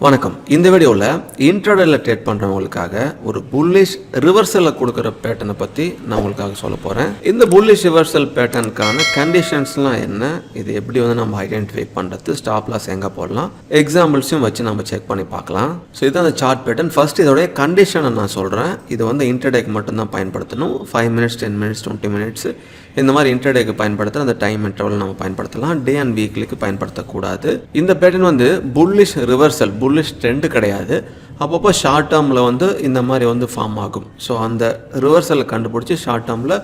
வணக்கம். இந்த வீடியோவில் இன்ட்ராடேல ட்ரேட் பண்ணுறவங்களுக்காக ஒரு புல்லிஷ் ரிவர்சலில் கொடுக்குற பேட்டர்னை பற்றி நான் உங்களுக்காக சொல்ல போகிறேன். இந்த புல்லிஷ் ரிவர்சல் பேட்டர்னுக்கான கண்டிஷன்ஸ்லாம் என்ன, இது எப்படி நம்ம ஐடென்டிஃபை பண்ணுறது, ஸ்டாப் லாஸ் எங்கே போடலாம், எக்ஸாம்பிள்ஸையும் வச்சு நம்ம செக் பண்ணி பார்க்கலாம். ஸோ இதுதான் அந்த சார்ட் பேட்டர்ன். ஃபர்ஸ்ட் இதோடைய கண்டிஷனை நான் சொல்கிறேன். இது இன்ட்ராடேக்கு மட்டும்தான் பயன்படுத்தணும். 5 மினிட்ஸ், 10 மினிட்ஸ், 20 மினிட்ஸ் இந்த மாதிரி இன்ட்ராடேக்கு பயன்படுத்துகிற அந்த டைம் இன்டர்வல் நம்ம பயன்படுத்தலாம். டே அண்ட் வீக்லிக்கு பயன்படுத்தக்கூடாது. இந்த pattern bullish reversal, bullish trend கிடையாது. அப்பப்போ ஷார்ட் டேர்மில் இந்த மாதிரி ஃபார்ம் ஆகும். ஸோ அந்த ரிவர்சலை கண்டுபிடிச்சி ஷார்ட் டேர்மில்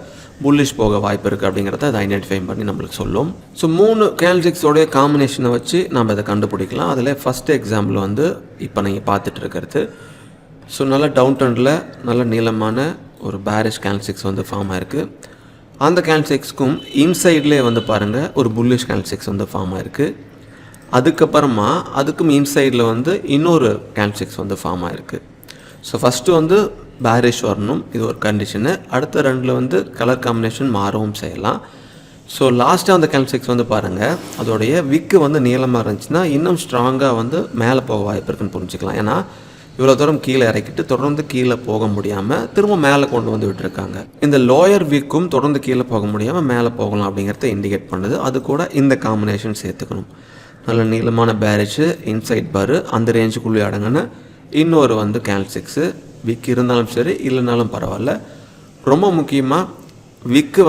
புல்லிஷ் போக வாய்ப்பு இருக்குது அப்படிங்கிறத அதை ஐடென்டிஃபை பண்ணி நம்மளுக்கு சொல்லும். ஸோ 3 கேண்டில்ஸ்டோடைய காம்பினேஷனை வச்சு நம்ம அதை கண்டுபிடிக்கலாம். அதில் ஃபஸ்ட் எக்ஸாம்பிள் இப்போ நீங்கள் பார்த்துட்டு இருக்கிறது. ஸோ நல்ல டவுன் ட்ரெண்டில் நல்ல நீளமான ஒரு பேரிஷ் கேண்டில்ஸ்டிக்ஸ் ஃபார்ம் ஆயிருக்கு. அந்த கேண்டில்ஸ்டிக்ஸ்க்கும் இன்சைட்லேயே பாருங்கள் ஒரு புல்லிஷ் கேண்டில்ஸ்டிக்ஸ் ஃபார்ம் ஆயிருக்கு. அதுக்கப்புறமா அதுக்கும் இன்சைடில் இன்னொரு கேண்டில்ஸ்டிக்ஸ் ஃபார்ம் ஆயிருக்கு. ஸோ ஃபஸ்ட்டு பேரிஷ் வரணும், இது ஒரு கண்டிஷனு. அடுத்த ரெண்டில் கலர் காம்பினேஷன் மாறவும் செய்யலாம். ஸோ லாஸ்ட்டாக அந்த கேண்டில்ஸ்டிக்ஸ் பாருங்கள், அதோடைய விக்கு நீளமாக இருந்துச்சுன்னா இன்னும் ஸ்ட்ராங்காக மேலே போக வாய்ப்பு இருக்குன்னு புரிஞ்சுக்கலாம். ஏன்னா இவ்வளோ தூரம் கீழே இறக்கிட்டு தொடர்ந்து கீழே போக முடியாமல் திரும்ப மேலே கொண்டு விட்டுருக்காங்க. இந்த லோயர் வீக்கும் தொடர்ந்து கீழே போக முடியாமல் மேலே போகலாம் அப்படிங்கிறத இண்டிகேட் பண்ணுது. அது கூட இந்த காம்பினேஷன் சேர்த்துக்கணும். நல்ல நீளமான பேரிஷு, இன்சைட் பாரு, அந்த ரேஞ்சுக்குள்ளே அடங்கின இன்னொரு கேண்டில்ஸ்டிக்ஸு. விக்கு இருந்தாலும் சரி இல்லைனாலும் பரவாயில்ல. ரொம்ப முக்கியமாக விக்கு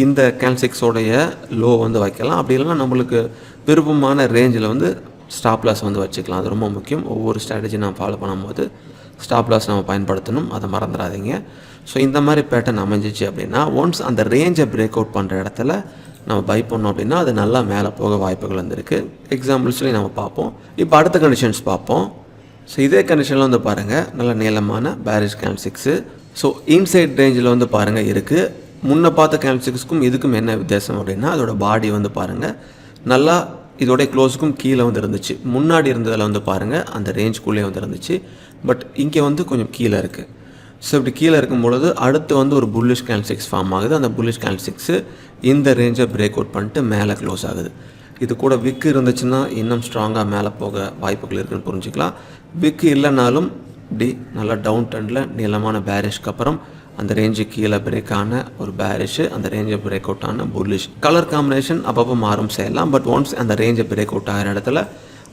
இந்த கேண்டில்ஸ்டிக்ஸோடைய லோ வைக்கலாம். அப்படி இல்லைன்னா நம்மளுக்கு விருப்பமான ரேஞ்சில் ஸ்டாப் லாஸ் வச்சுக்கலாம். அது ரொம்ப முக்கியம். ஒவ்வொரு ஸ்ட்ராட்டஜி நம்ம ஃபாலோ பண்ணும்போது ஸ்டாப் லாஸ் நம்ம பயன்படுத்தணும், அதை மறந்துடாதீங்க. ஸோ இந்த மாதிரி பேட்டர்ன் அமைஞ்சிச்சு அப்படின்னா ஒன்ஸ் அந்த ரேஞ்சை பிரேக் அவுட் பண்ணுற இடத்துல நம்ம பை பண்ணோம் அப்படின்னா அது நல்லா மேலே போக வாய்ப்புகள் இருக்குது. எக்ஸாம்பிள்ஸ்லேயும் நம்ம பார்ப்போம். இப்போ அடுத்த கண்டிஷன்ஸ் பார்ப்போம். ஸோ இதே கண்டிஷனில் பாருங்கள், நல்ல நீளமான பேரிஷ் கேண்டில்ஸ்டிக்ஸு. ஸோ இன்சைட் ரேஞ்சில் பாருங்கள் இருக்குது. முன்ன பார்த்த கேண்டில்ஸ்டிக்ஸ்க்கும் இதுக்கும் என்ன வித்தியாசம் அப்படின்னா அதோட பாடி பாருங்கள் நல்லா இதோடைய க்ளோஸுக்கும் கீழே இருந்துச்சு. முன்னாடி இருந்ததில் பாருங்கள் அந்த ரேஞ்சுக்குள்ளே இருந்துச்சு. பட் இங்கே கொஞ்சம் கீழே இருக்குது. ஸோ இப்படி கீழே இருக்கும்பொழுது அடுத்து ஒரு புல்லிஷ் கேண்டில்ஸ்டிக்ஸ் ஃபார்ம் ஆகுது. அந்த புல்லிஷ் கேண்டில்ஸ்டிக்ஸு இந்த ரேஞ்சை பிரேக் அவுட் பண்ணிட்டு மேலே க்ளோஸ் ஆகுது. இது கூட விக்கு இருந்துச்சுன்னா இன்னும் ஸ்ட்ராங்காக மேலே போக வாய்ப்புகள் இருக்குதுன்னு புரிஞ்சுக்கலாம். விக்கு இல்லைனாலும் இப்படி நல்லா டவுன் ட்ரெண்டில் நீளமான பேரிஷ்க்கு அப்புறம் அந்த ரேஞ்சு கீழே பிரேக் ஆன ஒரு பேரிஷு, அந்த ரேஞ்சை பிரேக் அவுட் ஆன புல்லிஷ். கலர் காம்பினேஷன் அப்பப்போ மாறும் செய்யலாம். பட் ஒன்ஸ் அந்த ரேஞ்சை பிரேக் அவுட் ஆகிற இடத்துல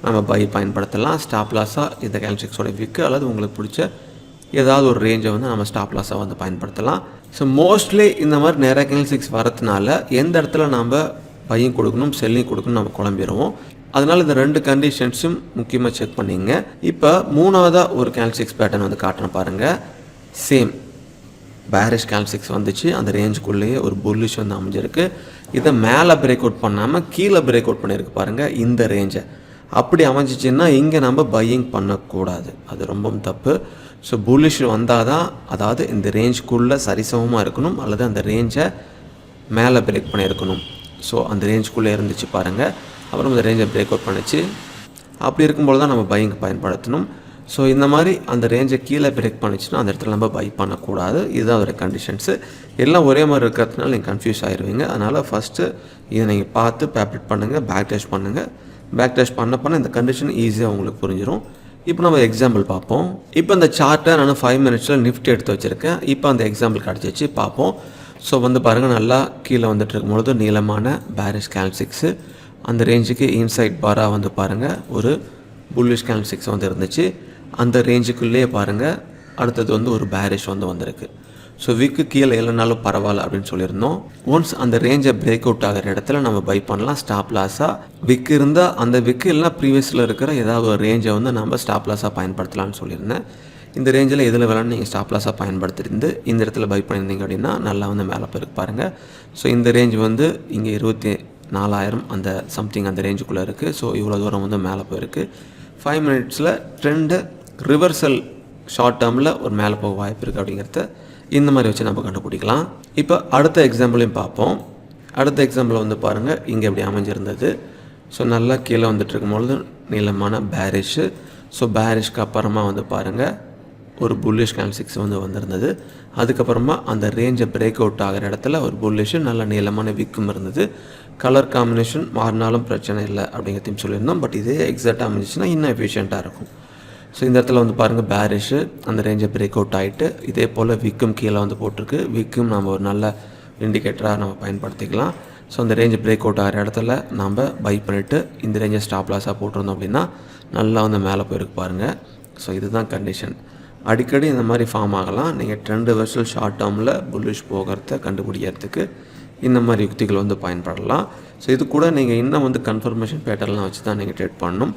நம்ம பை பயன்படுத்தலாம். ஸ்டாப் லாஸாக இந்த கேண்டில்ஸ்டிக்ஸோட விக்கு அல்லது உங்களுக்கு பிடிச்ச ஏதாவது ஒரு ரேஞ்சை நம்ம ஸ்டாப் லாஸாக பயன்படுத்தலாம். ஸோ மோஸ்ட்லி இந்த மாதிரி நிறைய கேண்டில்ஸ்டிக்ஸ் வரதுனால எந்த இடத்துல நம்ம பையும் கொடுக்கணும் செல்லிங் கொடுக்கணும் நம்ம குழம்பிடுவோம். அதனால் இந்த 2 கண்டிஷன்ஸும் முக்கியமாக செக் பண்ணிங்க. இப்போ மூணாவதாக ஒரு கேண்டில்ஸ்டிக்ஸ் பேட்டர்ன் காட்டுறேன் பாருங்கள். சேம் பேரிஷ் கேண்டில்ஸ்டிக்ஸ் வந்துச்சு. அந்த ரேஞ்சுக்குள்ளேயே ஒரு புல்லிஷ் அமைஞ்சிருக்கு. இதை மேலே பிரேக் அவுட் பண்ணாமல் கீழே பிரேக் அவுட் பண்ணியிருக்கு பாருங்கள் இந்த ரேஞ்சை. அப்படி அமைஞ்சிச்சின்னா இங்கே நம்ம பையிங் பண்ணக்கூடாது, அது ரொம்ப தப்பு. ஸோ புல்லிஷ் வந்தால் தான், அதாவது இந்த ரேஞ்சுக்குள்ளே சரிசமமாக இருக்கணும் அல்லது அந்த ரேஞ்சை மேலே பிரேக் பண்ணியிருக்கணும். ஸோ அந்த ரேஞ்சுக்குள்ளே இருந்துச்சு பாருங்கள், அப்புறம் இந்த ரேஞ்சை பிரேக் அவுட் பண்ணிச்சு. அப்படி இருக்கும்போது தான் நம்ம பையிங் பயன்படுத்தணும். ஸோ இந்த மாதிரி அந்த ரேஞ்சை கீழே பிரேக் பண்ணிச்சுன்னா அந்த இடத்துல நம்ம பை பண்ணக்கூடாது. இதுதான் அதோட கண்டிஷன்ஸு. எல்லாம் ஒரே மாதிரி இருக்கிறதுனால நீங்கள் கன்ஃபியூஸ் ஆகிடுவீங்க. அதனால் ஃபஸ்ட்டு இதை நீங்கள் பார்த்து பேப்ரிட் பண்ணுங்கள், பேக் டெஸ்ட் பண்ணுங்கள். பேக் டெஸ்ட் பண்ண இந்த கண்டிஷன் ஈஸியாக உங்களுக்கு புரிஞ்சிடும். இப்போ நம்ம எக்ஸாம்பிள் பார்ப்போம். இப்போ இந்த சார்ட்டை நான் 5 மினிட்ஸில் நிஃப்டி எடுத்து வச்சுருக்கேன். இப்போ அந்த எக்ஸாம்பிள் கிடச்சிச்சு, பார்ப்போம். ஸோ பாருங்கள், நல்லா கீழே இருக்கும்பொழுது நீளமான பேரிஷ் கேண்டில்ஸ்டிக்ஸு, அந்த ரேஞ்சுக்கு இன்சைட் பாராக பாருங்கள் ஒரு புல்லிஷ் கேண்டில்ஸ்டிக்ஸ் இருந்துச்சு. அந்த ரேஞ்சுக்குள்ளேயே பாருங்கள் அடுத்தது ஒரு பேரிஷ் வந்திருக்கு. ஸோ விக்கு கீழே இல்லைனாலும் பரவாயில்ல அப்படின்னு சொல்லியிருந்தோம். ஒன்ஸ் அந்த ரேஞ்சை பிரேக் அவுட் ஆகிற இடத்துல நம்ம பை பண்ணலாம். ஸ்டாப் லாஸாக விக்கு இருந்தால் அந்த விக்கு இல்லைனா ப்ரீவியஸில் இருக்கிற ஏதாவது ஒரு ரேஞ்சை நம்ம ஸ்டாப் லாஸாக பயன்படுத்தலாம்னு சொல்லியிருந்தேன். இந்த ரேஞ்சில் எதில் வேணாலும் நீங்கள் ஸ்டாப் லாஸாக பயன்படுத்திருந்து இந்த இடத்துல பை பண்ணியிருந்தீங்க அப்படின்னா நல்லா மேலே போயிருக்கு பாருங்கள். ஸோ இந்த ரேஞ்ச் இங்கே 24,000 அந்த சம்திங் அந்த ரேஞ்சுக்குள்ளே இருக்குது. ஸோ இவ்வளோ தூரம் மேலே போயிருக்கு. 5 மினிட்ஸில் ட்ரெண்டு ரிவர்சல் ஷார்ட் டேர்மில் ஒரு மேலே போக வாய்ப்பு இருக்குது அப்படிங்கிறத இந்த மாதிரி வச்சு நம்ம கண்டுபிடிக்கலாம். இப்போ அடுத்த எக்ஸாம்பிளையும் பார்ப்போம். அடுத்த எக்ஸாம்பிள் பாருங்கள், இங்கே எப்படி அமைஞ்சிருந்தது. ஸோ நல்லா கீழே இருக்கும்பொழுது நீளமான பேரிஷு. ஸோ பேரிஷ்க்கு அப்புறமா பாருங்கள் ஒரு புல்லிஷ் கேண்டில்ஸ்டிக்ஸ் வந்திருந்தது. அதுக்கப்புறமா அந்த ரேஞ்சை பிரேக் அவுட் ஆகிற இடத்துல ஒரு புல்லிஷு நல்ல நீளமான விக்கும் இருந்தது. கலர் காம்பினேஷன் மாறினாலும் பிரச்சனை இல்லை அப்படிங்கிறதையும் சொல்லியிருந்தோம். பட் இதே எக்ஸாக்டாக அமைஞ்சிச்சுன்னா இன்னும் எஃபிஷியண்ட்டாக இருக்கும். ஸோ இந்த இடத்துல வந்து பாருங்கள் பேரிஷு அந்த ரேஞ்சை பிரேக் அவுட் ஆகிட்டு இதே போல் விக்கும் கீழே வந்து போட்டிருக்கு. விக்கும் நம்ம ஒரு நல்ல இண்டிகேட்டராக நம்ம பயன்படுத்திக்கலாம். ஸோ அந்த ரேஞ்சு பிரேக் அவுட் ஆகிற இடத்துல நம்ம பை பண்ணிவிட்டு இந்த ரேஞ்சை ஸ்டாப் லாஸாக போட்டிருந்தோம் அப்படின்னா நல்லா வந்து மேலே போயிருக்கு பாருங்கள். ஸோ இதுதான் கண்டிஷன். அடிக்கடி இந்த மாதிரி ஃபார்ம் ஆகலாம். நீங்கள் ட்ரெண்ட் ரிவர்சல் ஷார்ட் டேர்மில் புல்லிஷ் போகிறத கண்டுபிடிக்கிறதுக்கு இந்த மாதிரி யுக்திகள் வந்து பயன்படலாம். ஸோ இது கூட நீங்கள் இன்னும் வந்து கன்ஃபர்மேஷன் பேட்டர்லாம் வச்சு தான் நீங்கள் ட்ரேட் பண்ணணும்.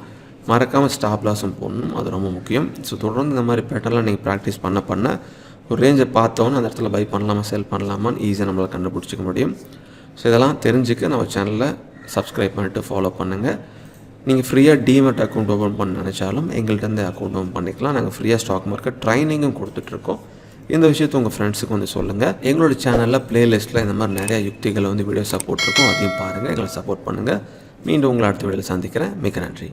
மறக்காமல் ஸ்டாப் லாஸும் போடணும், அது ரொம்ப முக்கியம். ஸோ தொடர்ந்து இந்த மாதிரி பேட்டர்லாம் நீங்கள் ப்ராக்டிஸ் பண்ண ஒரு ரேஞ்சை பார்த்தோன்னு அந்த இடத்துல பை பண்ணலாமா செல் பண்ணலாமான்னு ஈஸியாக நம்மளால் கண்டுபிடிச்சிக்க முடியும். ஸோ இதெல்லாம் தெரிஞ்சுக்க நம்ம சேனலில் சப்ஸ்கிரைப் பண்ணிவிட்டு ஃபாலோ பண்ணுங்கள். நீங்கள் ஃப்ரீயாக டிமெட் அக்கௌண்ட் ஓப்பன் பண்ண நினச்சாலும் எங்கள்கிட்ட அக்கௌண்ட் ஓப்பன் பண்ணிக்கலாம். நாங்கள் ஃப்ரீயாக ஸ்டாக் மார்க்கெட் ட்ரைனிங்கும் கொடுத்துட்ருக்கோம். இந்த விஷயத்தை உங்கள் ஃப்ரெண்ட்ஸுக்கு வந்து சொல்லுங்கள். எங்களோட சேனலில் ப்ளேலிஸ்ட்டில் இந்த மாதிரி நிறையா யுக்திகளை வந்து வீடியோஸாக போட்டிருக்கோம். அதையும் பாருங்கள், எங்களை சப்போர்ட் பண்ணுங்கள். மீண்டும் உங்களை அடுத்த வீடியோவில் சந்திக்கிறேன். மிக்க நன்றி.